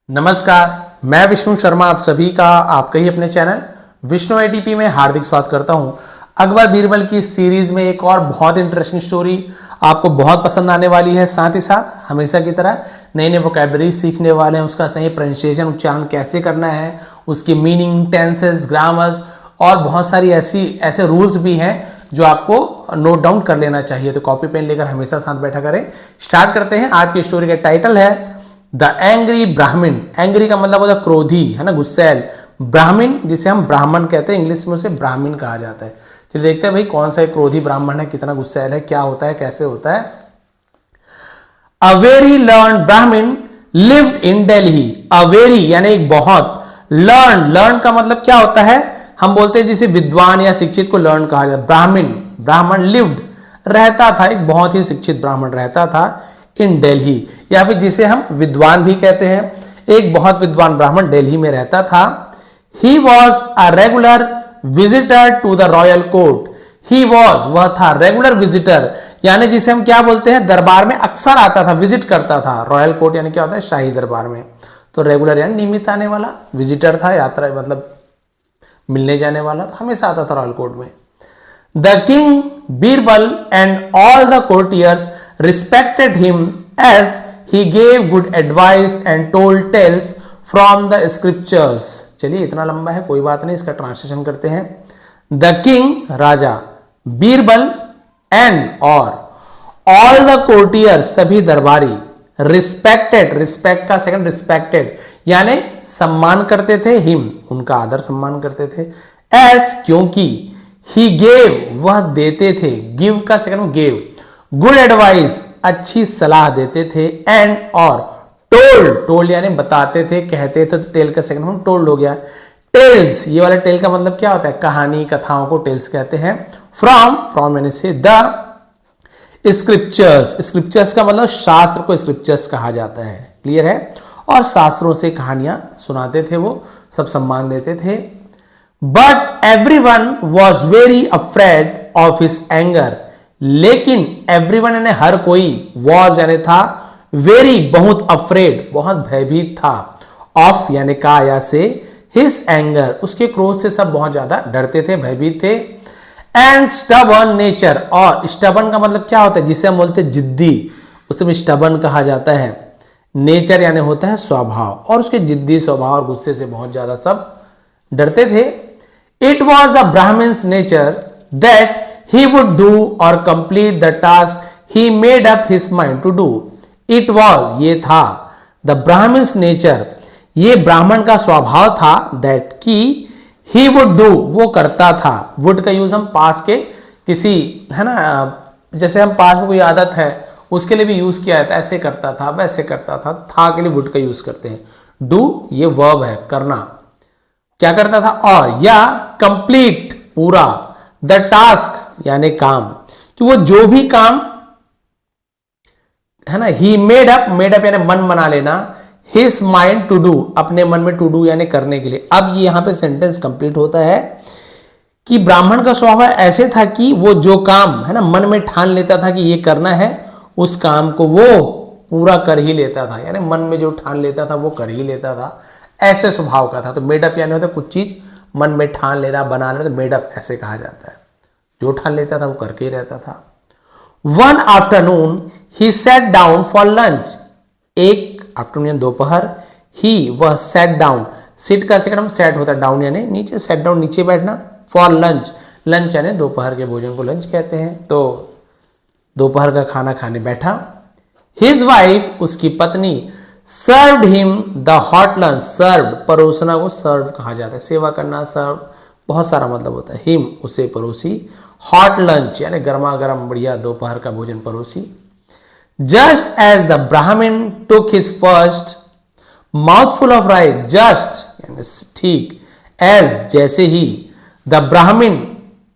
नमस्कार, मैं विष्णु शर्मा आप सभी का आपके ही अपने चैनल विष्णु आईटीपी में हार्दिक स्वागत करता हूं। अकबर बीरबल की सीरीज में एक और बहुत इंटरेस्टिंग स्टोरी आपको बहुत पसंद आने वाली है। साथ ही साथ हमेशा की तरह नई नई वोकैबुलरी सीखने वाले हैं, उसका सही प्रोनाउंसिएशन उच्चारण कैसे करना है, उसकी मीनिंग, टेंसेस, ग्रामर्स और बहुत सारी ऐसे रूल्स भी हैं जो आपको नोट डाउन कर लेना चाहिए। तो कॉपी पेन लेकर हमेशा साथ बैठा करें। स्टार्ट करते हैं। आज की स्टोरी का टाइटल है द एंग्री ब्राह्मण। एंग्री का मतलब होता है क्रोधी, है ना, गुस्सैल। ब्राह्मण जिसे हम ब्राह्मण कहते हैं, इंग्लिश में उसे ब्राह्मण कहा जाता है। चलिए देखते हैं भाई कौन सा क्रोधी ब्राह्मण है, कितना गुस्सैल है, क्या होता है, कैसे होता है। अ वेरी लर्न ब्राह्मण lived in Delhi. A very यानी एक बहुत, लर्न का मतलब क्या होता है, हम बोलते हैं जिसे विद्वान या शिक्षित को लर्न कहा जाता है। ब्राह्मण लिव्ड रहता था, एक बहुत ही शिक्षित ब्राह्मण रहता था इन दिल्ली, या फिर जिसे हम विद्वान भी कहते हैं, एक बहुत विद्वान ब्राह्मण दिल्ली में रहता था। He was a regular visitor to the royal court. He was वह था, रेगुलर विजिटर यानी जिसे हम क्या बोलते हैं, दरबार में अक्सर आता था, विजिट करता था। रॉयल कोर्ट यानी क्या होता है, शाही दरबार में। तो रेगुलर यानी नियमित आने वाला, विजिटर था, यात्रा मतलब मिलने जाने वाला, तो हमेशा आता था रॉयल कोर्ट में। The king Birbal and all the courtiers respected him as he gave good advice and told tales from the scriptures। चलिए इतना लंबा है, कोई बात नहीं, इसका ट्रांसलेशन करते हैं। The king Raja, Birbal and और all the courtiers सभी दरबारी, respected रिस्पेक्ट का सेकंड रिस्पेक्टेड यानी सम्मान करते थे, हिम उनका आदर सम्मान करते थे, as क्योंकि ही गेव वह देते थे, गिव का सेकंड गेव, गुड एडवाइस अच्छी सलाह देते थे, एंड और टोल्ड यानी बताते थे, कहते थे, तो टेल का सेकंड हम टोल्ड हो गया। टेल्स, ये वाला टेल का मतलब क्या होता है, कहानी, कथाओं को टेल्स कहते हैं। फ्रॉम यानी से, द स्क्रिप्चर्स का मतलब शास्त्र को स्क्रिप्चर्स कहा जाता है, क्लियर है। और शास्त्रों से कहानियां सुनाते थे, वो सब सम्मान देते थे। But everyone was very afraid of his anger. लेकिन एवरीवन यानी हर कोई, वॉज यानी था, वेरी बहुत, अफ्रेड बहुत भयभीत था, ऑफ यानी का या से, हिज एंगर उसके क्रोध से सब बहुत ज्यादा डरते थे, भयभीत थे। एंड स्टबर्न नेचर, और स्टबर्न का मतलब क्या होता है, जिसे हम बोलते हैं जिद्दी, उसे स्टबर्न कहा जाता है। नेचर यानी होता है स्वभाव, और उसके जिद्दी स्वभाव और गुस्से से बहुत ज्यादा सब डरते थे। It was the Brahmin's nature that he would do or complete the task he made up his mind to do. It was, ये था, the Brahmin's nature, ये ब्राह्मण का स्वभाव था, that कि he would do, वो करता था। would का यूज हम पास के किसी, है ना, जैसे हम पास में कोई आदत है उसके लिए भी यूज किया जाता है, ऐसे करता था, वैसे करता था के लिए would का यूज करते हैं। do ये वर्ब है, करना, क्या करता था, और या कंप्लीट पूरा, द टास्क यानी काम, कि वो जो भी काम, है ना, ही मेड अप यानी मन बना लेना, हिज माइंड टू डू अपने मन में, टू डू यानी करने के लिए। अब ये यहां पे सेंटेंस कंप्लीट होता है कि ब्राह्मण का स्वभाव ऐसे था कि वो जो काम, है ना, मन में ठान लेता था कि ये करना है, उस काम को वो पूरा कर ही लेता था, यानी मन में जो ठान लेता था वो कर ही लेता था, ऐसे स्वभाव का था। तो मेडअप यानी होता है कुछ चीज मन में ठान लेना, बना लेना, तो मेडअप ऐसे कहा जाता है, जो ठान लेता था वो करके ही रहता था। One afternoon he set down for lunch. एक आफ्टरनून दोपहर, ही वह सेट डाउन, सिट का सेकंड हम सेट होता है, डाउन यानी नीचे, सेट डाउन नीचे बैठना, फॉर लंच यानी दोपहर के भोजन को लंच कहते हैं, तो दोपहर का खाना खाने बैठा। हिज वाइफ उसकी पत्नी, served him the hot lunch, served परोसना को सर्व कहा जाता है, सेवा करना, सर्व बहुत सारा मतलब होता है। हिम उसे परोसी, हॉट लंच यानी गर्मा गर्म बढ़िया दोपहर का भोजन परोसी। जस्ट एज द ब्राह्मण took his first mouthful of rice, just यानी ठीक, एज जैसे ही, द ब्राह्मण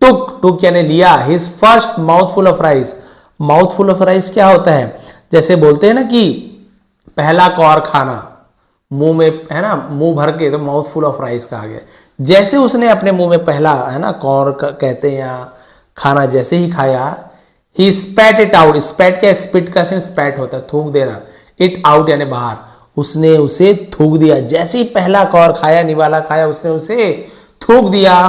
टुक यानी लिया, his first mouthful of rice. Mouthful of rice क्या होता है, जैसे बोलते हैं ना कि पहला कौर खाना, मुंह में, है ना, मुंह भर के, तो माउथ फुल ऑफ राइस कहा गया। जैसे उसने अपने मुंह में पहला, है ना, कौर कहते हैं या खाना जैसे ही खाया, ही स्पैट इट आउट, स्पैट क्या, स्पिट का स्पैट होता है थूक देना, इट आउट यानी बाहर, उसने उसे थूक दिया। जैसे ही पहला कौर खाया, निवाला खाया, उसने उसे थूक दिया।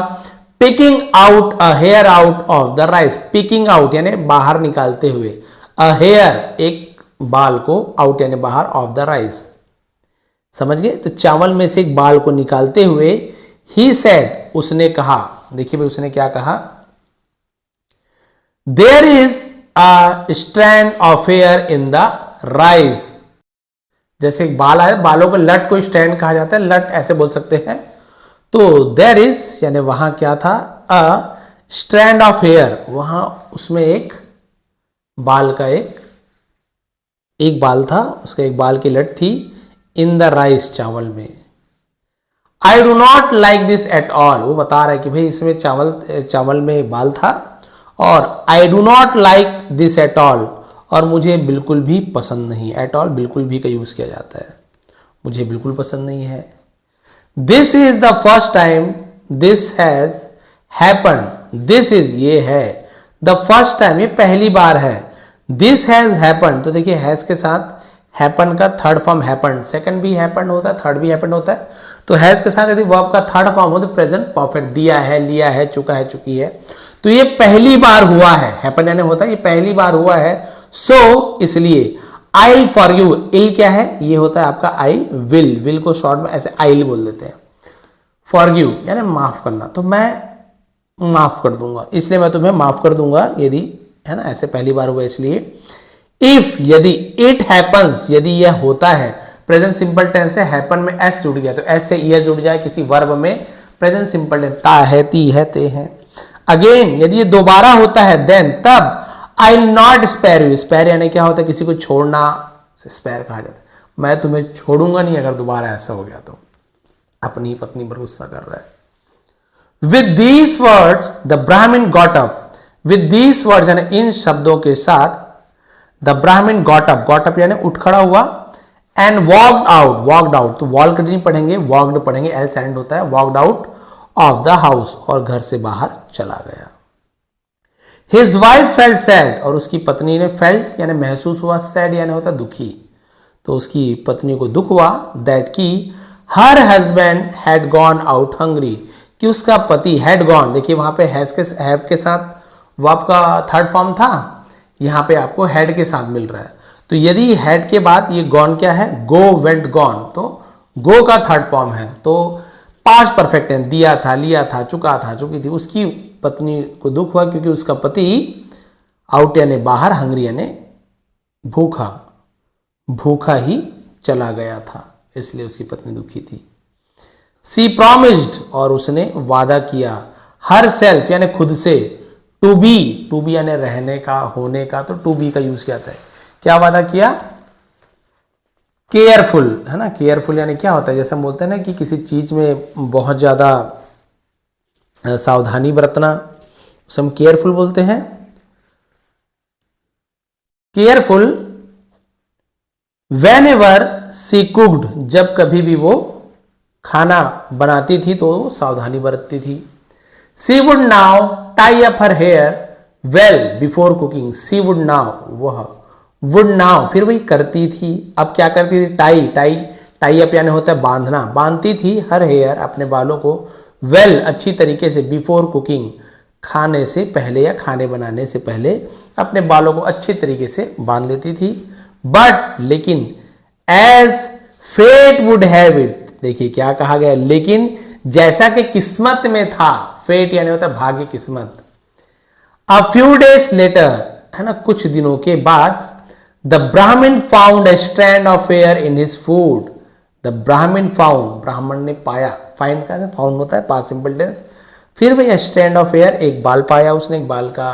Picking out a hair out of the rice, picking out यानी बाहर निकालते हुए, अ हेयर एक बाल को, आउट यानी बाहर, ऑफ द राइस, समझ गए। तो चावल में से एक बाल को निकालते हुए ही सेड, उसने कहा, देखिए भाई उसने क्या कहा, there is a strand of hair in the rice. जैसे एक बाल है, बालों को लट को स्टैंड कहा जाता है, लट ऐसे बोल सकते हैं। तो देयर इज यानी वहां क्या था, अ स्ट्रैंड ऑफ हेयर, वहां उसमें एक बाल का एक बाल था, उसका एक बाल की लट थी, इन द राइस चावल में। आई do not like this at all, वो बता रहा है कि भाई इसमें चावल में बाल था, और आई do not like this at all, और मुझे बिल्कुल भी पसंद नहीं, एट ऑल बिल्कुल भी का यूज किया जाता है, मुझे बिल्कुल पसंद नहीं है। This is the first time this has happen, this is ये है, द फर्स्ट टाइम ये पहली बार है, दिस हैज हैपन, तो देखिए हैज के साथ हैपन का थर्ड फॉर्म हैपन, सेकंड भी हैपन होता है, थर्ड भी हैपन होता है। तो हैज के साथ यदि वर्ब का थर्ड फॉर्म हो तो प्रेजेंट परफेक्ट, दिया है, लिया है, चुका है, चुकी है। तो ये पहली बार हुआ है, हैपन यानी होता है, ये पहली बार हुआ है। सो इसलिए आई फॉर यू, इल क्या है, ये होता है आपका आई विल, विल को शॉर्ट में ऐसे आइल बोल देते हैं। फॉर यू यानी माफ करना, तो मैं माफ कर दूंगा, इसलिए मैं तुम्हें माफ कर दूंगा, यदि, है ना, ऐसे पहली बार हुआ इसलिए। इफ यदि, इट हैपन्स यदि यह होता है, प्रेजेंट सिंपल टेंस से हैपन में एस जुड़ गया, तो एस से ईयर जुड़ जाए किसी वर्ब में, प्रेजेंट सिंपल टेंस, ता है, ती है, ते है। अगेन यदि ये दोबारा होता है, देन तब, I will not spare you, spare यानी क्या होता है, किसी को छोड़ना, स्पेयर कहा जाता है, मैं तुम्हें छोड़ूंगा नहीं अगर दोबारा ऐसा हो गया तो। अपनी पत्नी पर गुस्सा कर रहा है। विद दीज वर्ड्स द ब्राह्मण got up, with these words यानी इन शब्दों के साथ, द ब्राह्मण गॉट अप यानी उठ खड़ा हुआ, एंड वॉकड आउट, तो वॉल्क नहीं पढ़ेंगे, वॉकड पढ़ेंगे, एल साइलेंट होता है, walked out of the house, और घर से बाहर चला गया। हिज वाइफ फेल्ट सैड, और उसकी पत्नी ने, फेल्ट यानी महसूस हुआ, सैड यानी होता दुखी, तो उसकी पत्नी को दुख हुआ, दैट की her husband had gone out hungry, कि उसका पति हैड गॉन, देखिए वहां पे हैव के साथ वर्ब का थर्ड फॉर्म था, यहां पे आपको हैड के साथ मिल रहा है। तो यदि हैड के बाद ये गॉन क्या है, गो, वेंट, गॉन, तो गो का थर्ड फॉर्म है, तो पास्ट परफेक्ट है, दिया था, लिया था, चुका था, चुकी थी। उसकी पत्नी को दुख हुआ क्योंकि उसका पति आउट यानी बाहर, हंग्री यानी भूखा ही चला गया था, इसलिए उसकी पत्नी दुखी थी। सी प्रॉमिस्ड, और उसने वादा किया, हर सेल्फ यानी खुद से, टू बी यानी रहने का, होने का, तो टू बी का यूज किया जाता है। क्या वादा किया, केयरफुल, है ना, केयरफुल यानी क्या होता है, जैसे हम बोलते हैं ना कि किसी चीज में बहुत ज्यादा सावधानी बरतना, उसे हम केयरफुल बोलते हैं। Careful when ever see cooked, जब कभी भी वो खाना बनाती थी तो सावधानी बरतती थी। She would now tie up her hair well before cooking, she would now, वह वुड नाउ फिर वही करती थी, अब क्या करती थी, टाई अप यानी होता है बांधना, बांधती थी, हर हेयर अपने बालों को, वेल अच्छी तरीके से, बिफोर कुकिंग खाने से पहले या खाने बनाने से पहले अपने बालों को अच्छे तरीके से बांध लेती थी। बट लेकिन, as fate would have it, देखिए क्या कहा गया, लेकिन जैसा कि किस्मत में था, फेट यानी होता है भाग्य, किस्मत। अ फ्यू डेज लेटर, है ना, कुछ दिनों के बाद, द ब्राह्मण found a strand of hair in his food, the ब्राह्मण फाउंड, ब्राह्मण ने पाया, फाइंड का फाउंड होता है पास्ट सिंपल टेंस, फिर वही स्ट्रैंड ऑफ हेयर, एक बाल पाया उसने, एक बाल का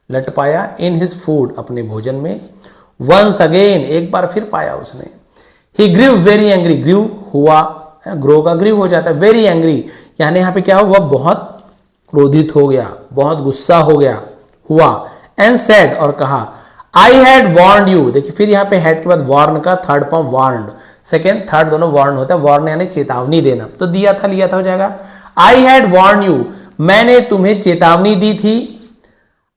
लट पाया, इन हिज फूड अपने भोजन में, वंस अगेन एक बार फिर पाया उसने। He grew very angry, grew हुआ, ग्रो का ग्रीव हो जाता है, वेरी एंग्री यानी यहां पे क्या हुआ, बहुत क्रोधित हो गया, बहुत गुस्सा हो गया, हुआ, एंड सेड और कहा, आई हैड वार्नड यू, देखिए फिर यहाँ पे हैड के बाद वार्न का third form warned, second third दोनों वार्न होता है, वार्न यानी चेतावनी देना, तो दिया था, लिया था हो जाएगा। आई हैड वार्न यू, मैंने तुम्हें चेतावनी दी थी।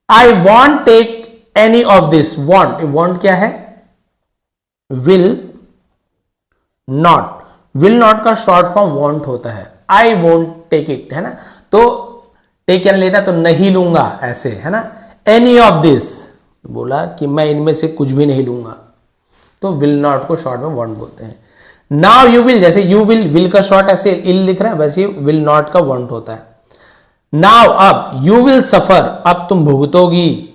I won't take any of this, won't, won't क्या है, विल नॉट, विल नॉट का शॉर्ट फॉर्म वॉन्ट होता है, आई वोंट टेक इट, है ना। तो टेक यानी लेना, तो नहीं लूंगा ऐसे, है ना। एनी ऑफ दिस, बोला कि मैं इनमें से कुछ भी नहीं लूंगा, तो विल नॉट को शॉर्ट में वॉन्ट बोलते हैं। नाउ यू विल, जैसे यू विल का शॉर्ट ऐसे इल लिख रहा है, वैसे विल नॉट का वॉन्ट होता है। नाउ अब, यू विल सफर, अब तुम भुगतोगी,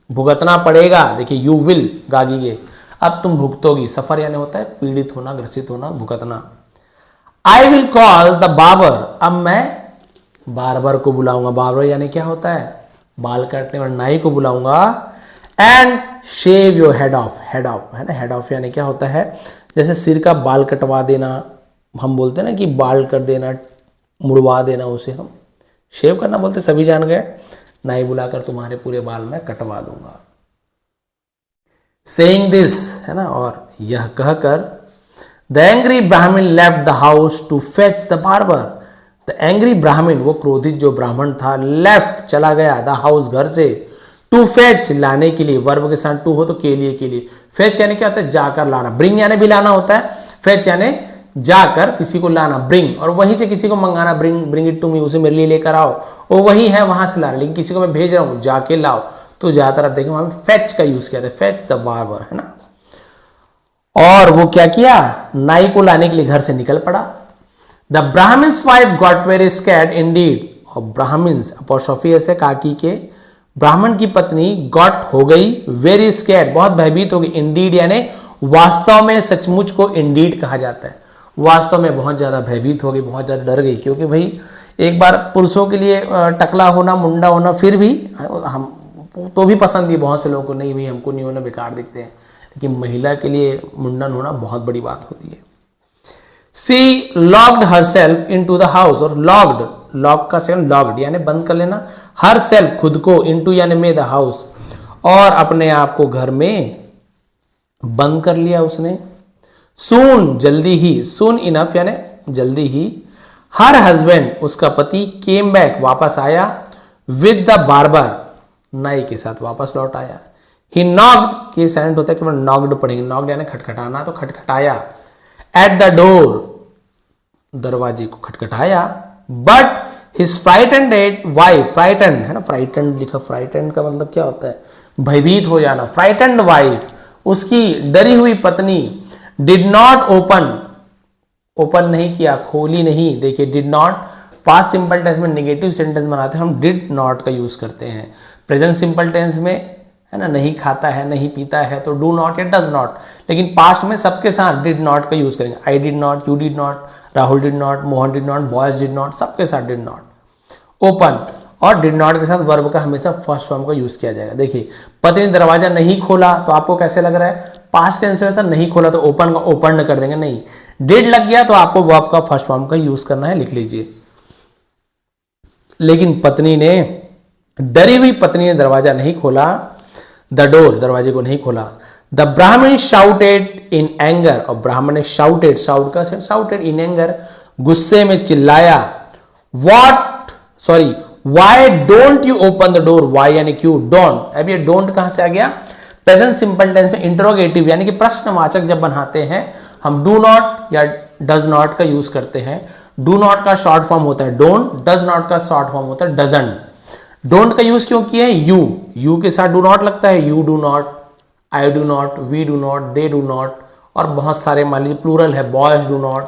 भुगतना पड़ेगा, देखिए यू विल गागीगे, अब तुम भुगतोगी, सफर यानी होता है पीड़ित होना, ग्रसित होना, भुगतना। I will call the barber, अब मैं बार्बर को बुलाऊंगा, बार्बर यानी क्या होता है, बाल काटने वाला नाई को बुलाऊंगा। And shave your head off, head off है ना, हेड ऑफ यानी क्या होता है, जैसे सिर का बाल कटवा देना, हम बोलते हैं ना कि बाल कर देना, मुड़वा देना, उसे हम शेव करना बोलते, सभी जान गए। नाई बुलाकर तुम्हारे पूरे बाल में कटवा दूंगा। सेइंग दिस, है ना, और यह कहकर the angry Brahmin left the house to fetch the barber, the angry Brahmin, वो क्रोधित जो ब्राह्मण था, लेफ्ट चला गया, द हाउस घर से, टू फेच लाने के लिए, वर्ब के साथ टू हो तो के लिए, फेच यानी क्या होता है, जाकर लाना, ब्रिंग यानी भी लाना होता है, फेच यानी जाकर किसी को लाना, ब्रिंग, और वहीं से किसी को मंगाना, ब्रिंग इट टू मी, उसे मेरे लिए लेकर आओ, वो वही है वहां से लाना, लेकिन किसी को मैं भेज रहा हूं जाके लाओ, तो ज्यादातर आप देखें वहां पे फेच का यूज किया था, फेच द बार्बर, है ना। और वो क्या किया, नाई को लाने के लिए घर से निकल पड़ा। The Brahmin's wife got very scared indeed, और ब्राह्मण्स अपॉस्ट्रोफी ऐसे काकी के, ब्राह्मण की पत्नी गॉट हो गई, वेरी स्कैर्ड बहुत भयभीत हो गई, इंडीड यानी वास्तव में, सचमुच को इंडीड कहा जाता है, वास्तव में बहुत ज्यादा भयभीत हो गई, बहुत ज्यादा डर गई, क्योंकि भाई एक बार पुरुषों के लिए टकला होना, मुंडा होना, फिर भी हम तो भी पसंद ही बहुत से लोगों को, नहीं भाई हमको नहीं होना, बेकार दिखते हैं, लेकिन महिला के लिए मुंडन होना बहुत बड़ी बात होती है। She locked herself into the house, और लॉक्ड, लॉक का सेकंड लॉक्ड यानी बंद कर लेना, हर सेल्फ खुद को, इनटू यानी में द हाउस, और अपने आप को घर में बंद कर लिया उसने। सून जल्दी ही, सून इनफ यानी जल्दी ही, हर हस्बैंड उसका पति, केम बैक वापस आया, विद द बार्बर नाई के साथ वापस लौट आया। ही नॉक्ड के साइलेंट होता है, केवल नॉक्ड पढ़ेंगे, नॉक्ड यानी खटखटाना, तो खटखटाया। एट द डोर दरवाजे को खटखटाया, but his frightened wife, frightened है ना, फ्राइटेंड लिखा, फ्राइटेंड का मतलब क्या होता है, भयभीत हो जाना, फ्राइटेंड वाइफ, उसकी डरी हुई पत्नी, डिड नॉट ओपन, ओपन नहीं किया, खोली नहीं। देखिए did not past simple tense में नेगेटिव सेंटेंस बनाते हैं हम, डिड नॉट का यूज करते हैं। प्रेजेंट सिंपल टेंस में है ना, नहीं खाता है, नहीं पीता है, तो डू नॉट या डज नॉट, लेकिन पास्ट में सबके साथ डिड नॉट का यूज करेंगे। I did not, you did not, Rahul did not, Mohan did not, boys did not, सबके साथ डिड नॉट। ओपन और डिड नॉट के साथ वर्ब का हमेशा फर्स्ट फॉर्म का यूज किया जाएगा। देखिए पति ने दरवाजा नहीं खोला, तो आपको कैसे लग रहा है, पास्ट टेंस में नहीं खोला तो ओपन का ओपन कर देंगे, नहीं, डिड लग गया तो आपको वर्ब का फर्स्ट फॉर्म का यूज करना है, लिख लीजिए। लेकिन पत्नी ने, डरी हुई पत्नी ने दरवाजा नहीं खोला, द डोर दरवाजे को नहीं खोला। द ब्राह्मण शाउटेड इन एंगर, और ब्राह्मण ने शाउटेड, शाउट का शाउटेड इन एंगर, गुस्से में चिल्लाया। What, sorry, why don't you open the door, why यानी क्यों, डोंट, अब ये डोंट कहां से आ गया, प्रेजेंट सिंपल टेंस में इंटरोगेटिव यानी कि प्रश्नवाचक जब बनाते हैं हम डू नॉट या डज नॉट का यूज करते हैं। डू नॉट का शॉर्ट फॉर्म होता है डोंट, डज नॉट का शॉर्ट फॉर्म होता है डजंट। डोंट का यूज क्यों किया है, यू के साथ डू नॉट लगता है, you do not, I do not, we do not, they do not, और बहुत सारे मान लीजिए प्लूरल है, boys do not,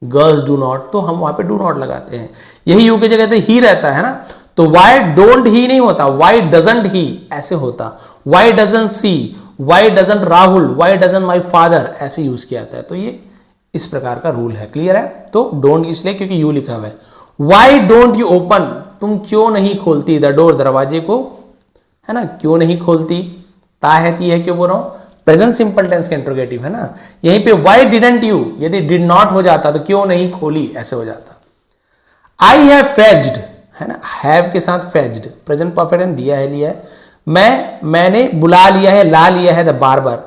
girls do not, तो हम वहां पे डू नॉट लगाते हैं। यही यू की जगह पे ही रहता है ना, तो वाई डोंट ही नहीं होता, वाई डजंट ही ऐसे होता, why doesn't she, why doesn't Rahul, why doesn't my father, ऐसे यूज किया जाता है। तो ये इस प्रकार का रूल है, क्लियर है। तो डोंट इसलिए क्योंकि यू लिखा हुआ है। वाई डोंट यू ओपन, तुम क्यों नहीं खोलती, द डोर दरवाजे को, है ना, क्यों नहीं खोलती, ता है ती है, क्यों बोल रहा हूं, प्रेजेंट सिंपल टेंस का इंट्रोगेटिव है ना। यहीं पे वाई डिडंट यू, यदि डिड नॉट हो जाता तो क्यों नहीं खोली ऐसे हो जाता। आई हैव फेज्ड, है ना, हैव के साथ फेज्ड, प्रेजेंट परफेक्ट टेंस दिया है, लिया है। मैंने बुला लिया है, ला लिया है, द बार्बर।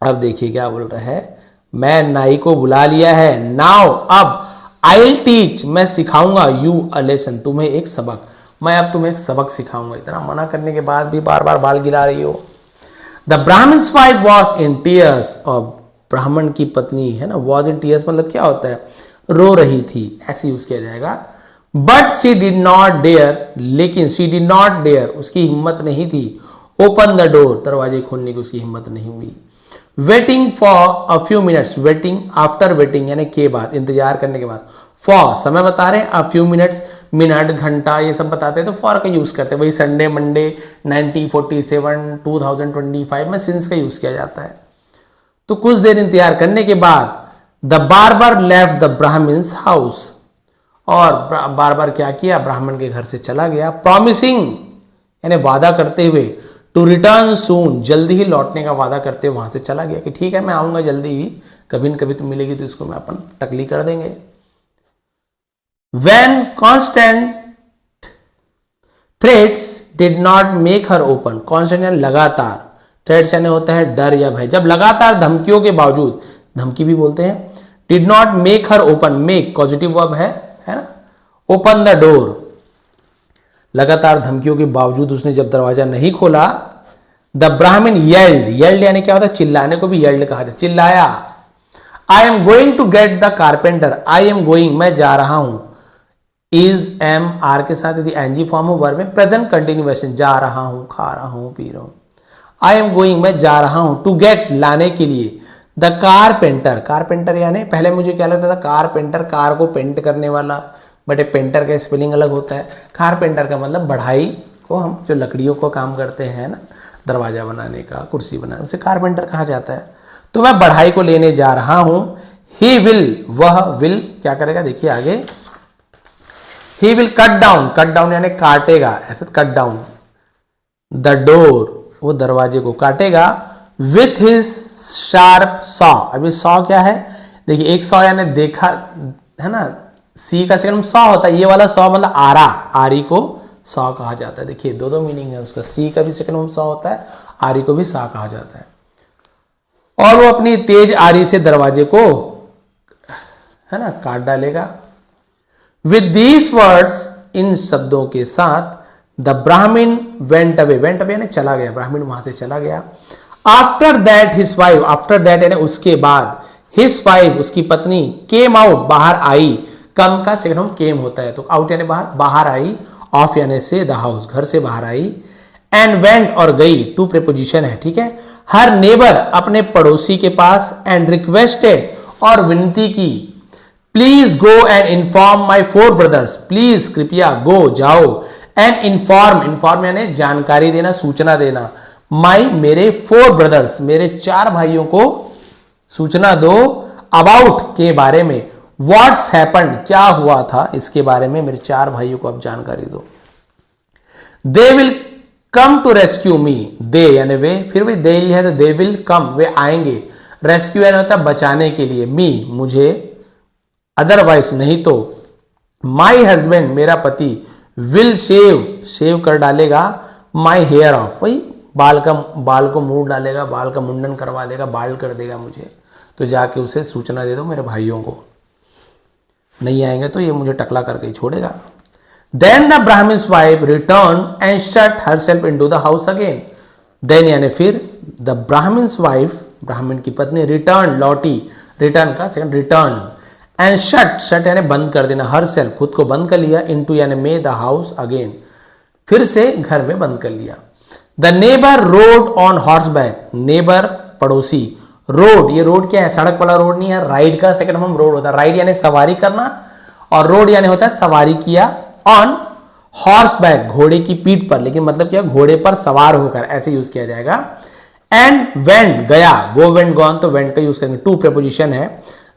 अब देखिए क्या बोल रहा है, मैं नाई को बुला लिया है। नाउ अब, आई विल टीच, मैं सिखाऊंगा, यू अ लेसन, तुम्हें एक सबक, मैं अब तुम्हें एक सबक सिखाऊंगा। इतना मना करने के बाद भी बार बार बाल गिरा रही हो। The Brahmin's wife was in tears, और ब्राह्मण की पत्नी है ना, वॉज इन टीयर्स मतलब क्या होता है, रो रही थी, ऐसे यूज किया जाएगा। But she did not dare, लेकिन शी डिड नॉट डेयर, उसकी हिम्मत नहीं थी, ओपन द डोर, दरवाजे खोलने की उसकी हिम्मत नहीं हुई। Waiting for a few minutes, waiting after waiting यानी के बाद, इंतजार करने के बाद, फॉर समय बता रहे हैं, अ फ्यू मिनट्स मिनट घंटा ये सब बताते हैं तो फॉर का यूज करते हैं। वही संडे मंडे 1947 2025 में सिंस का यूज किया जाता है। तो कुछ देर इंतजार करने के बाद the barber left the Brahmin's house, और बार क्या किया, ब्राह्मण के घर से चला गया। प्रॉमिसिंग यानी वादा करते हुए, टू रिटर्न सून जल्दी ही लौटने का वादा करते हुए वहां से चला गया कि ठीक है मैं आऊंगा जल्दी ही, कभी न कभी तो मिलेगी तो इसको मैं अपन टकली कर देंगे। When constant threats did not make her open, constant यानी लगातार, threats यानी होता है डर या भय, जब लगातार धमकियों के बावजूद, धमकी भी बोलते हैं, did not make her open, make positive verb है ना, ओपन द डोर, लगातार धमकियों के बावजूद उसने जब दरवाजा नहीं खोला, द ब्राह्मण येल्ड, येल्ड यानी क्या होता है, चिल्लाने को भी येल्ड कहा जाता है, चिल्लाया। I am going to get the carpenter, I am going मैं जा रहा हूं, इज एम आर के साथ यदि एनजी फॉर्म हो वर्ब में प्रेजेंट कंटिन्यूएशन, जा रहा हूं, खा रहा हूं, पी रहा हूं। आई एम गोइंग मैं जा रहा हूं, टू गेट लाने के लिए, द कारपेंटर, कारपेंटर यानी पहले मुझे क्या लगता था कारपेंटर कार को पेंट करने वाला, बट एक पेंटर का स्पेलिंग अलग होता है। कारपेंटर का मतलब बढ़ाई को, हम जो लकड़ियों को काम करते हैं ना, दरवाजा बनाने का, कुर्सी बनाने, उसे कारपेंटर कहा जाता है। तो मैं बढ़ाई को लेने जा रहा हूं। ही विल, वह विल क्या करेगा, देखिए आगे, he will cut down, cut down यानी काटेगा, ऐसे कट डाउन द डोर, वो दरवाजे को काटेगा, विथ हिज शार्प सॉ। अभी सॉ क्या है, देखिए एक सॉ यानी देखा है ना, सी का सेकंड सॉ होता है, ये वाला सॉ मतलब आरा, आरी को सॉ कहा जाता है। देखिए दो मीनिंग है उसका, सी का भी सेकंड सॉ होता है, आरी को भी सा कहा जाता है। और वो अपनी तेज आरी से दरवाजे को है ना काट डालेगा। विद दीज वर्ड्स, इन शब्दों के साथ, द ब्राह्मण वेंट अवे, वेंट अवे यानी चला गया, ब्राह्मण वहां से चला गया। After that his wife, after that यानी उसके बाद, हिज वाइफ उसकी पत्नी, केम आउट बाहर आई, कम का सेकंड फॉर्म केम होता है, तो आउट यानी बाहर, बाहर आई, ऑफ यानी से, द हाउस घर से बाहर आई, एंड वेंट और गई, टू प्रीपोजिशन है, ठीक है। हर नेबर अपने पड़ोसी के पास, एंड रिक्वेस्टेड और विनती की, please go and inform my 4 brothers, please कृपया गो जाओ, एंड इन्फॉर्म, इन्फॉर्म यानी जानकारी देना, सूचना देना, माई मेरे 4 ब्रदर्स मेरे 4 भाइयों को सूचना दो, अबाउट के बारे में, व्हाट्स हैपेंड क्या हुआ था इसके बारे में, मेरे 4 भाइयों को अब जानकारी दो। They will come to rescue me, they यानी वे, फिर भी दे है तो दे विल कम वे आएंगे, रेस्क्यू यानी होता है बचाने के लिए, मी मुझे, अदरवाइज नहीं तो, माई हस्बैंड मेरा पति, विल शेव शेव कर डालेगा, माई हेयर ऑफ वही बाल को मूड डालेगा, बाल का मुंडन करवा देगा, बाल कर देगा मुझे, तो जाके उसे सूचना दे दो मेरे भाइयों को, नहीं आएंगे तो ये मुझे टकला करके ही छोड़ेगा। Then the Brahmin's wife return and shut herself into the house again, then यानी फिर, द ब्राह्मण्स वाइफ ब्राह्मण की पत्नी, रिटर्न लौटी, रिटर्न का second return, and shut shut यानी बंद कर देना, हरसेल्फ खुद को बंद कर लिया, इनटू यानी में, द हाउस अगेन फिर से घर में बंद कर लिया। The neighbour road on horseback, neighbour पड़ोसी, रोड ये रोड क्या है, सड़क वाला रोड नहीं है, राइड का सेकंड फॉर्म रोड होता है, राइड यानी सवारी करना, और रोड यानी होता है सवारी किया, ऑन हॉर्सबैक घोड़े की पीठ पर, लेकिन मतलब क्या घोड़े पर सवार होकर, ऐसे यूज किया जाएगा। एंड वेंट गया, गो वेंट गॉन तो वेंट का यूज करेंगे, टू प्रीपोजिशन है।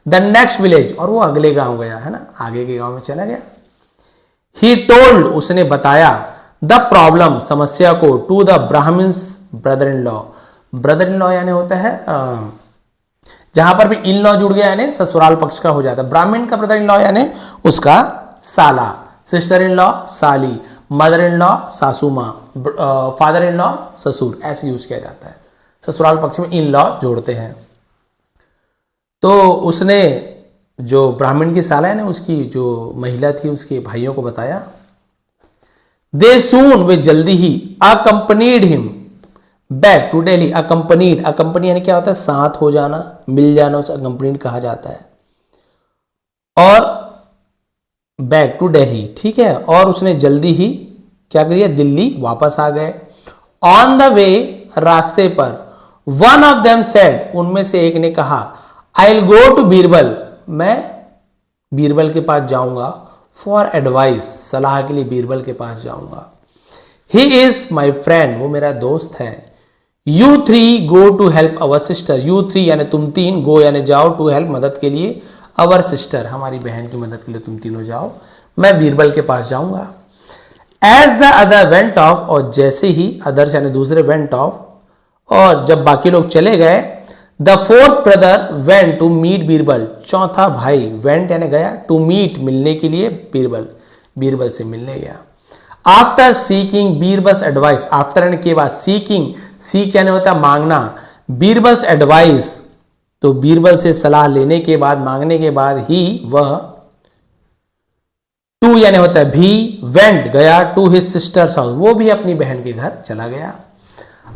द नेक्स्ट विलेज और वो अगले गांव गया है ना, आगे के गांव में चला गया। ही टोल्ड उसने बताया, द प्रॉब्लम समस्या को, to the Brahmin's brother in law, brother in law यानी होता है जहां पर भी इन लॉ जुड़ गया यानी ससुराल पक्ष का हो जाता है, ब्राह्मण का ब्रदर इन लॉ यानी उसका साला, सिस्टर इन लॉ साली, मदर इन लॉ सासू माँ, फादर इन लॉ ससुर, ऐसे यूज किया जाता है, ससुराल पक्ष में इन लॉ जोड़ते हैं। तो उसने जो ब्राह्मण की साला है ना, उसकी जो महिला थी उसके भाइयों को बताया। दे सून वे जल्दी ही, accompanied him back to Delhi, accompanied, accompany यानी क्या होता है, साथ हो जाना, मिल जाना, उसे अकम्पनीड कहा जाता है। और बैक टू दिल्ली, ठीक है, और उसने जल्दी ही क्या किया, दिल्ली वापस आ गए। ऑन द वे, रास्ते पर, वन ऑफ देम सेड, उनमें से एक ने कहा, I will go to Birbal, मैं बीरबल के पास जाऊंगा, फॉर एडवाइस, सलाह के लिए बीरबल के पास जाऊंगा। ही इज माई फ्रेंड, वो मेरा दोस्त है। You three go to help our sister, you three यानी तुम तीन, गो यानी जाओ, टू हेल्प मदद के लिए, अवर सिस्टर हमारी बहन की मदद के लिए तुम तीनों जाओ, मैं बीरबल के पास जाऊंगा। As the other went off, और जैसे ही अदर्स यानी दूसरे वेंट ऑफ, और जब बाकी लोग चले गए, the fourth brother went to meet Birbal, चौथा भाई वेंट यानी गया, टू मीट मिलने के लिए, बीरबल, बीरबल से मिलने गया। After seeking Birbal's advice, after यानी के बाद, सीकिंग, सीक यानी होता है मांगना, बीरबल्स एडवाइस, तो बीरबल से सलाह लेने के बाद, मांगने के बाद ही वह, टू यानी होता है भी, वेंट गया, टू हिज सिस्टर्स हाउस, वो भी अपनी बहन के घर चला गया।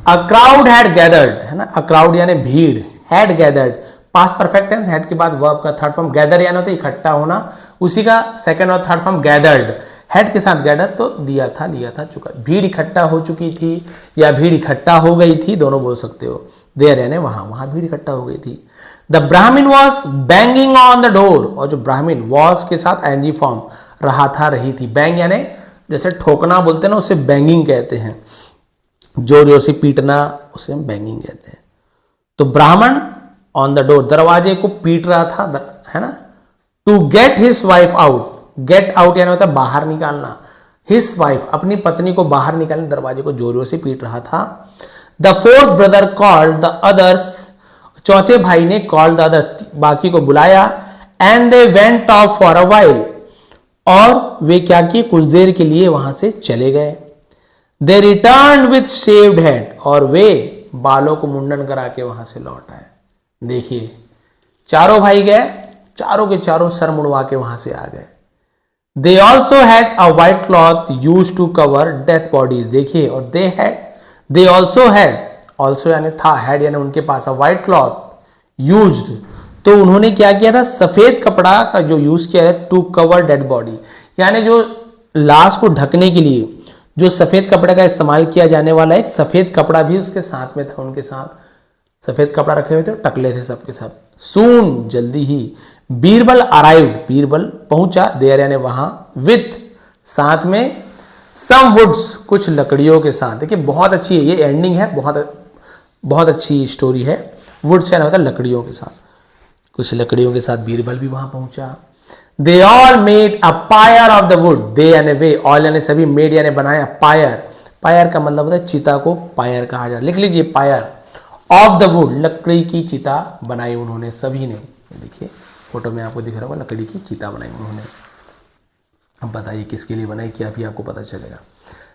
अ क्राउड हैड गैदर्ड, है ना, अ क्राउड यानी भीड़, had gathered, past perfect tense, had के बाद वर्ब का थर्ड फॉर्म, गैदर यानी होता है इकट्ठा होना, उसी का सेकंड और थर्ड फॉर्म गैदर्ड, हेड के साथ गैदर, तो दिया था, लिया था, चुका, भीड़ इकट्ठा हो चुकी थी या भीड़ इकट्ठा हो गई थी, दोनों बोल सकते हो। देयर यानी वहां, वहां भीड़ इकट्ठा हो गई थी। द ब्राह्मण was banging on the door, और जो ब्राह्मण वॉज के साथ एनजी फॉर्म, रहा था, रही थी, बैंग यानी जैसे ठोकना बोलते हैं ना, उसे बैंगिंग कहते हैं, जोर जोर से पीटना, उसे हम बैंगिंग कहते हैं। तो ब्राह्मण ऑन द डोर, दरवाजे को पीट रहा था, है ना। To get his wife out, get out यानी होता है बाहर निकालना, हिज वाइफ अपनी पत्नी को बाहर निकालने, दरवाजे को जोर जोर से पीट रहा था। The fourth brother called the others, चौथे भाई ने कॉल्ड द अदर, बाकी को बुलाया, and they went of for a while, और वे क्या किए, कुछ देर के लिए वहां से चले गए। दे रिटर्न विथ शेव्ड हेड, और वे बालों को मुंडन करा के वहां से लौट आए। देखिए चारों भाई गए, चारों के चारों सर मुड़वा के वहां से आ गए। They also had a white cloth use to cover death bodies, देखिए, और दे ऑल्सो हैड, ऑल्सो यानी था, हैड यानी उनके पास, अ वाइट क्लॉथ यूज्ड, तो उन्होंने क्या किया था, सफेद कपड़ा का जो यूज किया है, टू कवर डेड बॉडी, यानी जो लाश को ढकने के लिए जो सफेद कपड़े का इस्तेमाल किया जाने वाला, एक सफेद कपड़ा भी उसके साथ में था, उनके साथ सफेद कपड़ा रखे हुए थे, टकले थे सबके सब। सून जल्दी ही, बीरबल अराइव्ड, बीरबल पहुंचा, देयर यानी वहां, विथ साथ में, सम वुड्स कुछ लकड़ियों के साथ। देखिए बहुत अच्छी है ये एंडिंग है, बहुत अच्छी स्टोरी है। वुड्स यानी होता है लकड़ियों के साथ, कुछ लकड़ियों के साथ बीरबल भी वहां पहुंचा। They all made a pyre of the wood, they यानी वे, ऑल यानी सभी, मेड यानी बनाया, पायर, पायर का मतलब होता है चिता को पायर कहा जाता है, लिख लीजिए पायर ऑफ द वुड, लकड़ी की चिता बनाई उन्होंने, सभी ने। देखिए फोटो में आपको दिख रहा होगा, लकड़ी की चिता बनाई उन्होंने। अब बताइए किसके लिए बनाई, क्या भी आपको पता चलेगा।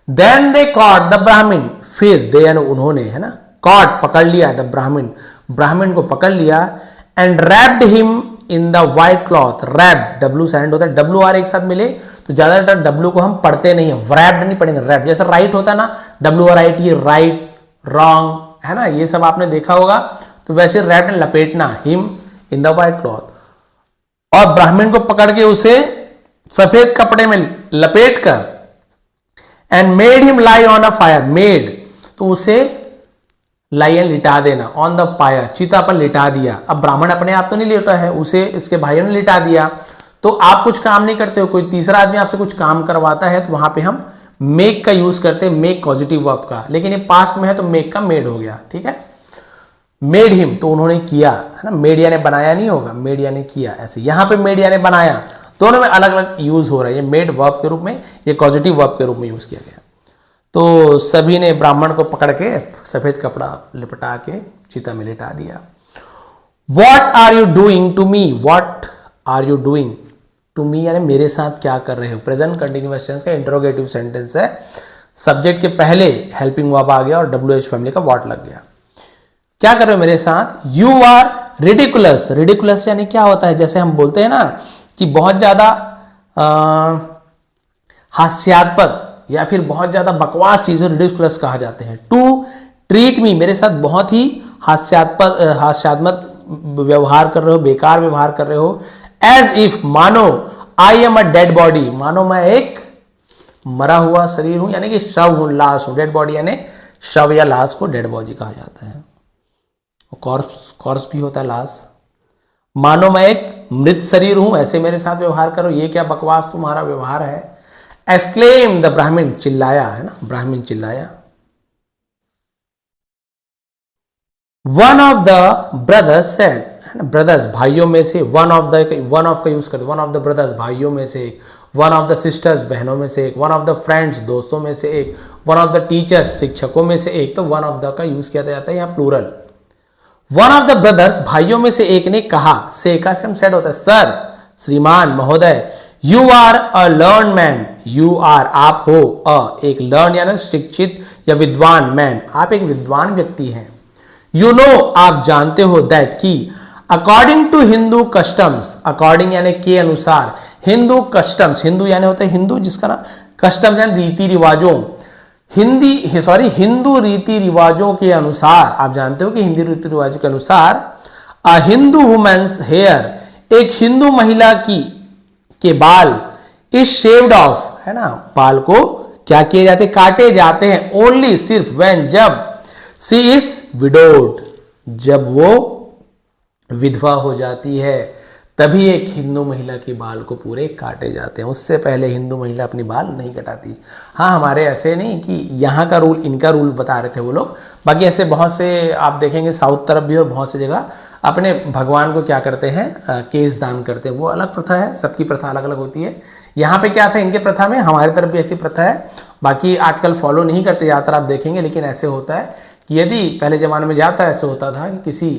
देन दे कॉट द ब्राह्मण, फिर दे यानी उन्होंने, है ना, कॉट पकड़ लिया, द ब्राह्मण, ब्राह्मण को पकड़ लिया, and wrapped him in the white cloth, wrap W silent होता है, डब्ल्यू आर एक साथ मिले तो ज्यादातर डब्ल्यू को हम पढ़ते नहीं है, रैप्ड नहीं पढ़ेंगे, रैप जैसे राइट होता है ना, W R I T, write, wrong, है ना, ये सब आपने देखा होगा, तो वैसे रैप्ड लपेटना, him in the white cloth, और ब्राह्मण को पकड़ के उसे सफेद कपड़े में लपेट कर, and made him lie on a fire, made तो उसे लाई लिटा देना, ऑन द फायर चिता पर लिटा दिया। अब ब्राह्मण अपने आप तो नहीं लेटा है, उसे इसके भाइयों ने लिटा दिया। तो आप कुछ काम नहीं करते हो, कोई तीसरा आदमी आपसे कुछ काम करवाता है, तो वहां पे हम मेक का यूज करते हैं, मेक पॉजिटिव वर्ब का, लेकिन ये पास्ट में है तो मेक का मेड हो गया, ठीक है। मेड हिम तो उन्होंने किया, है ना, मेड यानी बनाया नहीं होगा, मेड यानी किया, ऐसे यहां पे मेड यानी बनाया, दोनों में अलग अलग यूज हो रहा है, ये मेड वर्ब के रूप में, ये पॉजिटिव वर्ब के रूप में यूज किया गया। तो सभी ने ब्राह्मण को पकड़ के सफेद कपड़ा लिपटा के चिता में लिटा दिया। What are you doing to me, what are you doing to me यानी मेरे साथ क्या कर रहे हो, प्रेजेंट कंटिन्यूअस टेंस का इंटरोगेटिव सेंटेंस है। सब्जेक्ट के पहले हेल्पिंग वर्ब आ गया और WH फैमिली का वॉट लग गया। क्या कर रहे हो मेरे साथ, यू आर रिडिकुलस, रिडिकुलस यानी क्या होता है, जैसे हम बोलते हैं ना कि बहुत ज्यादा हास्यास्पद या फिर बहुत ज्यादा बकवास चीजों रिडिकुलस कहा जाते हैं। टू ट्रीट मी, मेरे साथ बहुत ही हास्यात्मक व्यवहार कर रहे हो, बेकार व्यवहार कर रहे हो। एज इफ, मानो I am a dead body, मानो मैं एक मरा हुआ शरीर हूं, यानी कि शव हूं, लाश हूं। डेड बॉडी यानी शव या लाश को डेड बॉडी कहा जाता है। कॉर्प्स भी होता है लाश। मानो मैं एक मृत शरीर हूं, ऐसे मेरे साथ व्यवहार करो, ये क्या बकवास तुम्हारा व्यवहार है। एक्सक्लेम द ब्राह्मण, चिल्लाया, है ना, ब्राह्मण चिल्लाया। One of the brothers said, brothers भाइयों में से, वन ऑफ का यूज करते, वन ऑफ द ब्रदर्स भाइयों में से एक, वन ऑफ द सिस्टर्स बहनों में से एक, वन ऑफ द फ्रेंड्स दोस्तों में से एक, वन ऑफ द टीचर्स शिक्षकों में से एक। तो वन ऑफ द का यूज किया जाता है यहाँ plural. One of the brothers भाइयों में से एक ने कहा, से का सेड होता है सर, श्रीमान, महोदय, you are a learn man, you are आप हो, एक लर्न यानी शिक्षित या विद्वान, मैन आप एक विद्वान व्यक्ति हैं। यू नो आप जानते हो, दैट की, according to Hindu customs, according यानी के अनुसार, हिंदू कस्टम्स, हिंदू यानी होता है हिंदू जिसका ना, कस्टम्स यानी रीति रिवाजों, हिंदू रीति रिवाजों के अनुसार, आप जानते हो कि हिंदी रीति रिवाजों के अनुसार, अ हिंदू वुमेन्स हेयर, एक हिंदू महिला की के बाल, इज शेव्ड ऑफ, है ना, बाल को क्या किए जाते, काटे जाते हैं, ओनली सिर्फ, व्हेन जब, सी इज विडोड, जब वो विधवा हो जाती है तभी एक हिंदू महिला के बाल को पूरे काटे जाते हैं, उससे पहले हिंदू महिला अपनी बाल नहीं कटाती। हाँ, हमारे ऐसे नहीं कि यहाँ का रूल इनका रूल बता रहे थे वो लोग, बाकी ऐसे बहुत से आप देखेंगे साउथ तरफ भी और बहुत सी जगह अपने भगवान को क्या करते हैं, केश दान करते हैं, वो अलग प्रथा है, सबकी प्रथा अलग अलग होती है। यहाँ पे क्या था इनके प्रथा में, हमारी तरफ भी ऐसी प्रथा है, बाकी आजकल फॉलो नहीं करते ज़्यादातर आप देखेंगे, लेकिन ऐसे होता है कि यदि पहले ज़माने में ज़्यादा ऐसे होता था कि किसी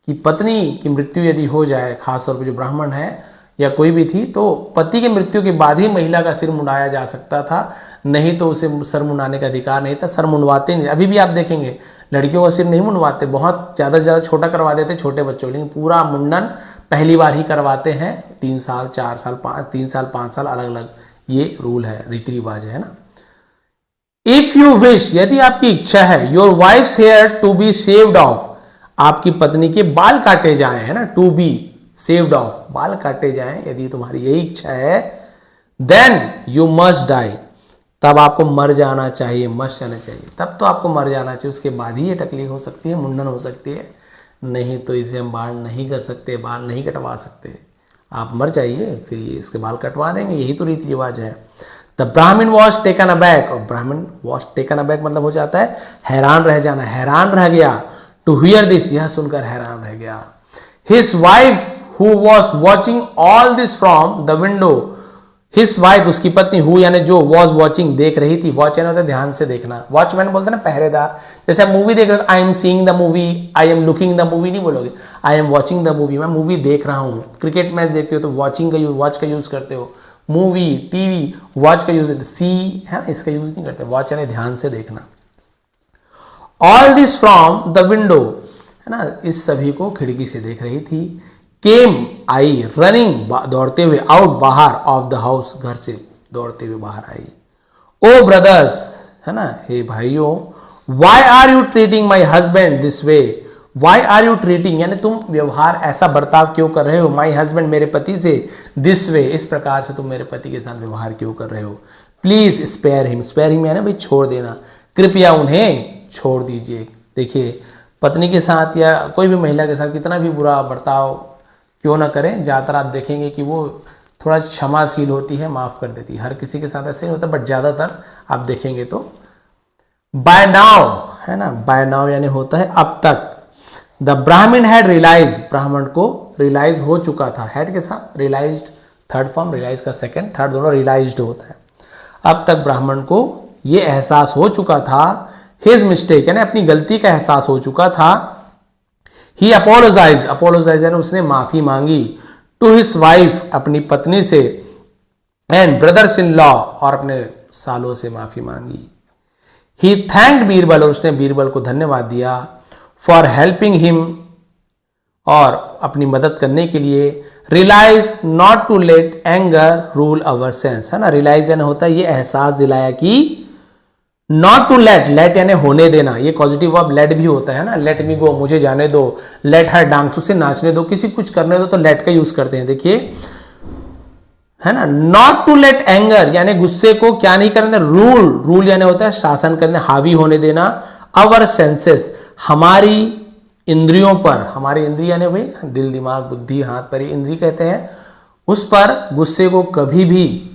कि पत्नी की मृत्यु यदि हो जाए, खासतौर पर जो ब्राह्मण है या कोई भी थी, तो पति की मृत्यु के बाद ही महिला का सिर मुंडाया जा सकता था, नहीं तो उसे सर मुंडाने का अधिकार नहीं था। सर मुंडवाते नहीं, अभी भी आप देखेंगे लड़कियों का सिर नहीं मुंडवाते, बहुत ज़्यादा से ज़्यादा छोटा करवा देते छोटे बच्चों, लेकिन पूरा मुंडन पहली बार ही करवाते हैं, 3 साल 4 साल 3 साल 5 साल अलग अलग ये रूल है, रीति रिवाज है ना। इफ यू विश, यदि आपकी इच्छा है, your wife's hair to be shaved off, आपकी पत्नी के बाल काटे जाएं, है ना, टू बी सेव्ड ऑफ, बाल काटे जाएं, यदि तुम्हारी यही इच्छा है, देन यू मस्ट डाई, तब आपको मर जाना चाहिए, मस्ट जाना चाहिए, तब तो आपको मर जाना चाहिए, उसके बाद ही ये टकली हो सकती है, मुंडन हो सकती है, नहीं तो इसे हम बाल नहीं कर सकते, बाल नहीं कटवा सकते, आप मर जाइए फिर ये इसके बाल कटवा देंगे, यही तो रीति रिवाज है। द ब्राह्मण वॉज टेकन अबैक, और ब्राह्मण वॉज टेकन अबैक मतलब हो जाता है हैरान रह जाना, हैरान रह गया, टू हियर दिस, यह सुनकर हैरान रह गया। His wife who was watching all this from the window, his wife उसकी पत्नी, हु यानी जो, वॉज वॉचिंग देख रही थी, वॉच यानी होता है ध्यान से देखना, वॉचमैन बोलते हैं ना पहरेदार, जैसे आप मूवी देख रहे हो, I am seeing the movie, I am looking the movie नहीं बोलोगे, I am watching the movie, मैं मूवी देख रहा हूँ। क्रिकेट मैच देखते हो तो वॉचिंग का यूज, वॉच का यूज करते हो, मूवी टीवी वॉच का यूज, सी है ना, इसका यूज नहीं करते, वॉच यानी ध्यान से देखना। All this from the window, है ना, इस सभी को खिड़की से देख रही थी। केम आई, रनिंग दौड़ते हुए, आउट बाहर, ऑफ द हाउस घर से दौड़ते हुए बाहर आई। ओ ब्रदर्स, है ना, हे भाइयों, why are you treating my husband this way, why are you treating यानी तुम व्यवहार ऐसा बर्ताव क्यों कर रहे हो, माई हस्बैंड मेरे पति से, दिस वे इस प्रकार से तुम मेरे पति के साथ व्यवहार क्यों कर रहे हो। प्लीज स्पेयर हिम यानी भाई छोड़ देना, कृपया उन्हें छोड़ दीजिए। देखिए पत्नी के साथ या कोई भी महिला के साथ कितना भी बुरा बर्ताव क्यों ना करें, ज़्यादातर आप देखेंगे कि वो थोड़ा क्षमाशील होती है, माफ़ कर देती है, हर किसी के साथ ऐसे नहीं होता, बट ज़्यादातर आप देखेंगे तो। बाय नाउ, है ना, बाय नाउ यानी होता है अब तक। द ब्राह्मण हैड रियलाइज, ब्राह्मण को रियलाइज हो चुका था, हैड के साथ रियलाइज्ड थर्ड फॉर्म, रियलाइज का सेकंड, थर्ड दोनों रियलाइज्ड होता है। अब तक ब्राह्मण को ये एहसास हो चुका था, हिज मिस्टेक यानी अपनी गलती का एहसास हो चुका था। ही अपोलोजाइज, अपोलोजाइज यानी उसने माफी मांगी, टू हिज वाइफ अपनी पत्नी से, एंड ब्रदर्स इन लॉ और अपने सालों से माफी मांगी। ही थैंक्ड बीरबल, और उसने बीरबल को धन्यवाद दिया, फॉर हेल्पिंग हिम और अपनी मदद करने के लिए। Realise not to let anger rule our sense, है ना, रियलाइज यानी होता है ये एहसास दिलाया कि नॉट टू लेट, लेट यानी होने देना, ये पॉजिटिव वर्ब लेट भी होता है ना, लेट मी गो, मुझे जाने दो, लेट हर डांस, उसे नाचने दो, किसी कुछ करने दो तो लेट का यूज करते हैं। देखिए है ना, नॉट टू लेट एंगर यानी गुस्से को क्या नहीं करने, रूल, रूल यानी होता है शासन करने, हावी होने देना, अवर सेंसेस हमारी इंद्रियों पर, हमारी इंद्रिय यानी भाई दिल दिमाग बुद्धि हाथ पैर इंद्रिय कहते हैं, उस पर गुस्से को कभी भी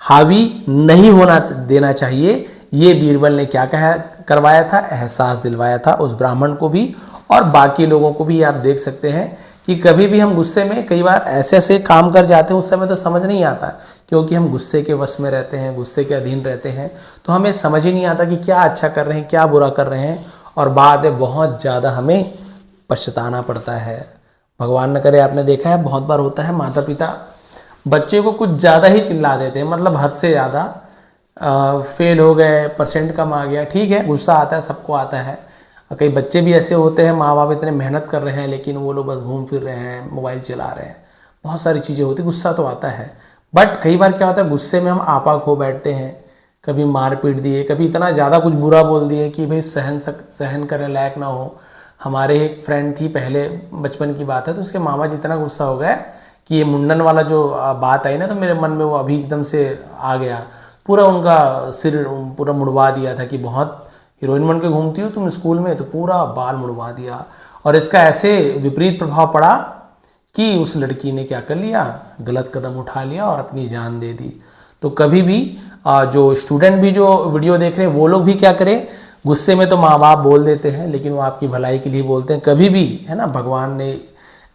हावी नहीं होना देना चाहिए। ये बीरबल ने क्या कहा, करवाया था, एहसास दिलवाया था उस ब्राह्मण को भी और बाकी लोगों को भी। आप देख सकते हैं कि कभी भी हम गुस्से में कई बार ऐसे ऐसे काम कर जाते हैं, उस समय तो समझ नहीं आता क्योंकि हम गुस्से के वश में रहते हैं, गुस्से के अधीन रहते हैं, तो हमें समझ ही नहीं आता कि क्या अच्छा कर रहे हैं क्या बुरा कर रहे हैं, और बाद में बहुत ज़्यादा हमें पछताना पड़ता है। भगवान न करे, आपने देखा है बहुत बार होता है, माता पिता बच्चे को कुछ ज़्यादा ही चिल्ला देते हैं, मतलब हद से ज़्यादा, फेल हो गए, परसेंट कम आ गया, ठीक है गुस्सा आता है, सबको आता है। कई बच्चे भी ऐसे होते हैं, माँ बाप इतने मेहनत कर रहे हैं लेकिन वो लोग बस घूम फिर रहे हैं, मोबाइल चला रहे हैं, बहुत सारी चीज़ें होती, गुस्सा तो आता है। बट कई बार क्या होता है, गुस्से में हम आपा खो बैठते हैं, कभी मार पीट दिए, कभी इतना ज़्यादा कुछ बुरा बोल दिए कि भाई सहन करने लायक ना हो। हमारे एक फ्रेंड थी, पहले बचपन की बात है, तो उसके मामा जी इतना गुस्सा हो गया कि ये मुंडन वाला जो बात आई ना, तो मेरे मन में वो अभी एकदम से आ गया, पूरा उनका सिर पूरा मुड़वा दिया था कि बहुत हीरोइन बन के घूमती हो तुम स्कूल में, तो पूरा बाल मुड़वा दिया। और इसका ऐसे विपरीत प्रभाव पड़ा कि उस लड़की ने क्या कर लिया, गलत कदम उठा लिया और अपनी जान दे दी। तो कभी भी जो स्टूडेंट भी जो वीडियो देख रहे हैं वो लोग भी क्या करें, गुस्से में तो माँ बाप बोल देते हैं लेकिन वो आपकी भलाई के लिए बोलते हैं। कभी भी है ना, भगवान ने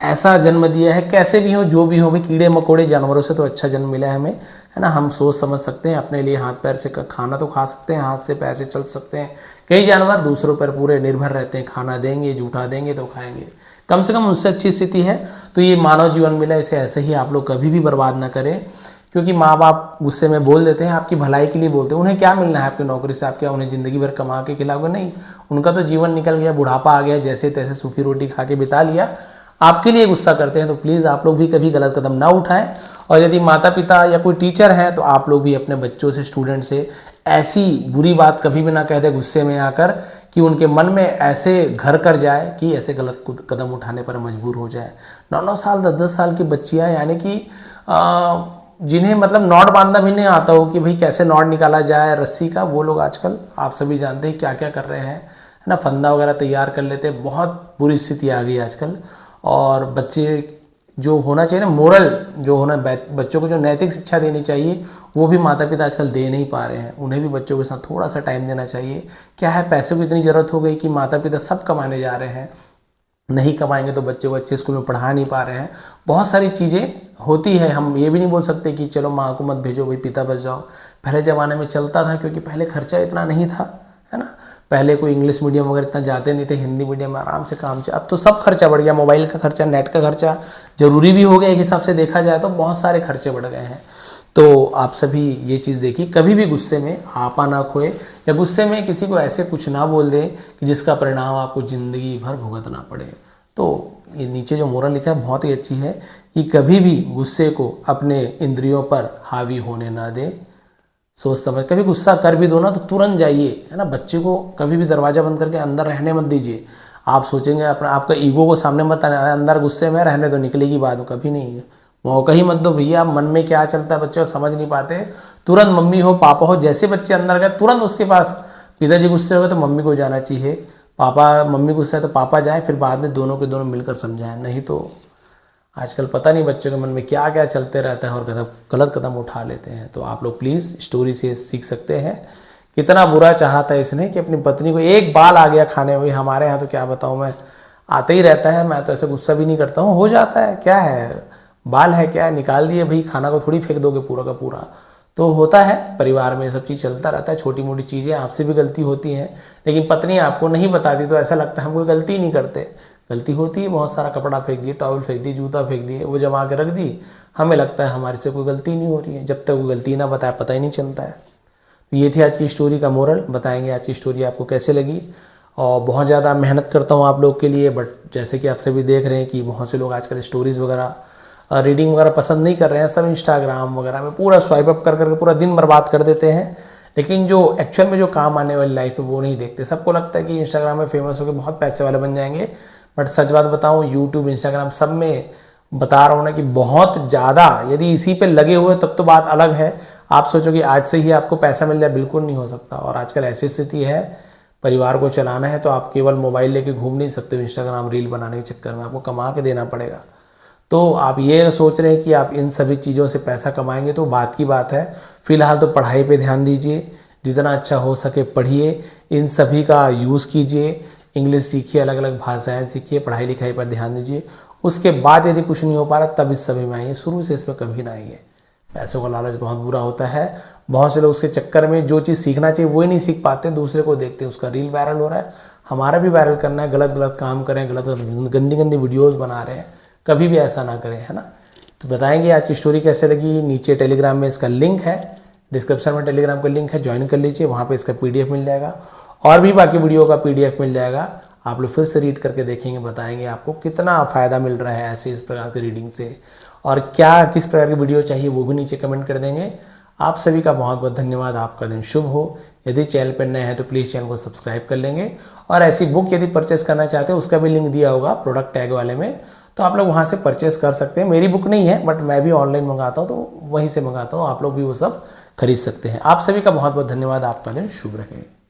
ऐसा जन्म दिया है, कैसे भी हो जो भी हो, भाई कीड़े मकोड़े जानवरों से तो अच्छा जन्म मिला है हमें, है ना। हम सोच समझ सकते हैं, अपने लिए हाथ पैर से खाना तो खा सकते हैं, हाथ से पैर से चल सकते हैं। कई जानवर दूसरों पर पूरे निर्भर रहते हैं, खाना देंगे जूठा देंगे तो खाएंगे, कम से कम उनसे अच्छी स्थिति है। तो ये मानव जीवन मिला, इसे ऐसे ही आप लोग कभी भी बर्बाद ना करें, क्योंकि माँ बाप गुस्से में बोल देते हैं, आपकी भलाई के लिए बोलते हैं। उन्हें क्या मिलना है आपकी नौकरी से, आप क्या उन्हें ज़िंदगी भर कमा के खिलाओगे, नहीं, उनका तो जीवन निकल गया, बुढ़ापा आ गया, जैसे तैसे सूखी रोटी खा के बिता लिया, आपके लिए गुस्सा करते हैं। तो प्लीज़ आप लोग भी कभी गलत कदम ना उठाएं। और यदि माता पिता या कोई टीचर हैं तो आप लोग भी अपने बच्चों से, स्टूडेंट से ऐसी बुरी बात कभी भी ना कह दे गुस्से में आकर कि उनके मन में ऐसे घर कर जाए कि ऐसे गलत कदम उठाने पर मजबूर हो जाए। 9-9 साल 10-10 साल की बच्चियां, यानी कि जिन्हें मतलब नॉट बांधना भी नहीं आता हो कि भाई कैसे नॉट निकाला जाए रस्सी का, वो लोग आजकल आप सभी जानते हैं क्या क्या कर रहे हैं, है ना, फंदा वगैरह तैयार कर लेते हैं। बहुत बुरी स्थिति आ गई आजकल। और बच्चे जो होना चाहिए ना, मोरल जो होना, बच्चों को जो नैतिक शिक्षा देनी चाहिए वो भी माता पिता आजकल दे नहीं पा रहे हैं। उन्हें भी बच्चों के साथ थोड़ा सा टाइम देना चाहिए। क्या है, पैसे की इतनी ज़रूरत हो गई कि माता पिता सब कमाने जा रहे हैं, नहीं कमाएंगे तो बच्चे को अच्छे स्कूल में पढ़ा नहीं पा रहे हैं। बहुत सारी चीज़ें होती है, हम ये भी नहीं बोल सकते कि चलो माँ को मत भेजो भाई पिता बच जाओ। पहले ज़माने में चलता था क्योंकि पहले खर्चा इतना नहीं था, है ना, पहले कोई इंग्लिश मीडियम वगैरह इतना जाते नहीं थे, हिंदी मीडियम में आराम से काम चल। अब तो सब खर्चा बढ़ गया, मोबाइल का खर्चा, नेट का खर्चा जरूरी भी हो गया, एक हिसाब से देखा जाए तो बहुत सारे खर्चे बढ़ गए हैं। तो आप सभी ये चीज़ देखिए, कभी भी गुस्से में आपा ना खोए या गुस्से में किसी को ऐसे कुछ ना बोल दें कि जिसका परिणाम आपको ज़िंदगी भर भुगतना पड़े। तो ये नीचे जो मोरल लिखा है बहुत ही अच्छी है कि कभी भी गुस्से को अपने इंद्रियों पर हावी होने ना दें। सोच समझ, कभी गुस्सा कर भी दो ना तो तुरंत जाइए, है ना। बच्चे को कभी भी दरवाज़ा बंद करके अंदर रहने मत दीजिए। आप सोचेंगे अपना, आपका ईगो को सामने मत आने, अंदर गुस्से में रहने दो, निकलेगी बात, कभी नहीं, मौका ही मत दो भैया। मन में क्या चलता है बच्चे समझ नहीं पाते, तुरंत मम्मी हो पापा हो, जैसे बच्चे अंदर गए तुरंत उसके पास, पिताजी गुस्से हो गए तो मम्मी को जाना चाहिए, पापा मम्मी गुस्सा है तो पापा जाए, फिर बाद में दोनों के दोनों मिलकर समझाएं। नहीं तो आजकल पता नहीं बच्चों के मन में क्या क्या चलते रहता है और गलत कदम उठा लेते हैं। तो आप लोग प्लीज़ स्टोरी से सीख सकते हैं, कितना बुरा चाहा था इसने कि अपनी पत्नी को, एक बाल आ गया खाने में, हमारे यहाँ तो क्या बताऊँ मैं, आते ही रहता है, मैं तो ऐसे गुस्सा भी नहीं करता हूँ, हो जाता है, क्या है, बाल है क्या, निकाल दिए भाई, खाना को थोड़ी फेंक दोगे पूरा का पूरा। तो होता है, परिवार में सब चीज़ चलता रहता है, छोटी मोटी चीज़ें, आपसे भी गलती होती हैं, लेकिन पत्नी आपको नहीं बताती तो ऐसा लगता है हम कोई गलती नहीं करते। गलती होती है, बहुत सारा कपड़ा फेंक दिए, टॉवल फेंक दी, जूता फेंक दिए, वो जमा के रख दी, हमें लगता है हमारे से कोई गलती नहीं हो रही है, जब तक वो गलती ना बताए पता ही नहीं चलता है। तो ये थी आज की स्टोरी का मोरल। बताएंगे आज की स्टोरी आपको कैसे लगी। और बहुत ज़्यादा मेहनत करता हूँ आप लोग के लिए, बट जैसे कि आप सभी देख रहे हैं कि बहुत से लोग आजकल स्टोरीज़ वगैरह, रीडिंग वगैरह पसंद नहीं कर रहे हैं, सब इंस्टाग्राम वगैरह में पूरा स्वाइप अप कर करके पूरा दिन बर्बाद कर देते हैं। लेकिन जो एक्चुअल में जो काम आने वाली लाइफ है वो नहीं देखते। सबको लगता है कि इंस्टाग्राम में फेमस होकर बहुत पैसे वाले बन जाएंगे, बट सच बात बताऊं यूट्यूब इंस्टाग्राम सब में बता रहा हूँ ना कि बहुत ज़्यादा, यदि इसी पे लगे हुए तब तो बात अलग है। आप सोचो कि आज से ही आपको पैसा मिल जाए, बिल्कुल नहीं हो सकता। और आजकल ऐसी स्थिति है, परिवार को चलाना है तो आप केवल मोबाइल लेके घूम नहीं सकते हो इंस्टाग्राम रील बनाने के चक्कर में, आपको कमा के देना पड़ेगा। तो आप ये सोच रहे हैं कि आप इन सभी चीज़ों से पैसा कमाएंगे तो बात की बात है। फिलहाल तो पढ़ाई पे ध्यान दीजिए, जितना अच्छा हो सके पढ़िए, इन सभी का यूज़ कीजिए, इंग्लिश सीखिए, अलग अलग भाषाएं सीखिए, पढ़ाई लिखाई पर ध्यान दीजिए। उसके बाद यदि कुछ नहीं हो पा रहा तब इस सभी में आइए, शुरू से इसमें कभी ना आइए। पैसों का लालच बहुत बुरा होता है। बहुत से लोग उसके चक्कर में जो चीज़ सीखना चाहिए वही नहीं सीख पाते, दूसरे को देखते हैं उसका रील वायरल हो रहा है, हमारा भी वायरल करना है, गलत गलत काम करें, गलत गंदी गंदी वीडियोज़ बना रहे हैं, कभी भी ऐसा ना करें, है ना। तो बताएंगे आज की स्टोरी कैसे लगी। नीचे टेलीग्राम में इसका लिंक है, डिस्क्रिप्शन में टेलीग्राम का लिंक है, ज्वाइन कर लीजिए, वहाँ पे इसका पीडीएफ मिल जाएगा और भी बाकी वीडियो का पीडीएफ मिल जाएगा। आप लोग फिर से रीड करके देखेंगे, बताएंगे आपको कितना फ़ायदा मिल रहा है ऐसे इस प्रकार के रीडिंग से, और क्या किस प्रकार की वीडियो चाहिए वो भी नीचे कमेंट कर देंगे। आप सभी का बहुत बहुत धन्यवाद, आपका दिन शुभ हो। यदि चैनल पर नए हैं तो प्लीज़ चैनल को सब्सक्राइब कर लेंगे, और ऐसी बुक यदि परचेस करना चाहते हैं उसका भी लिंक दिया होगा प्रोडक्ट टैग वाले में, तो आप लोग वहाँ से परचेस कर सकते हैं। मेरी बुक नहीं है बट मैं भी ऑनलाइन मंगाता हूँ तो वहीं से मंगाता हूँ, आप लोग भी वो सब खरीद सकते हैं। आप सभी का बहुत बहुत धन्यवाद, आपका दिन शुभ रहे।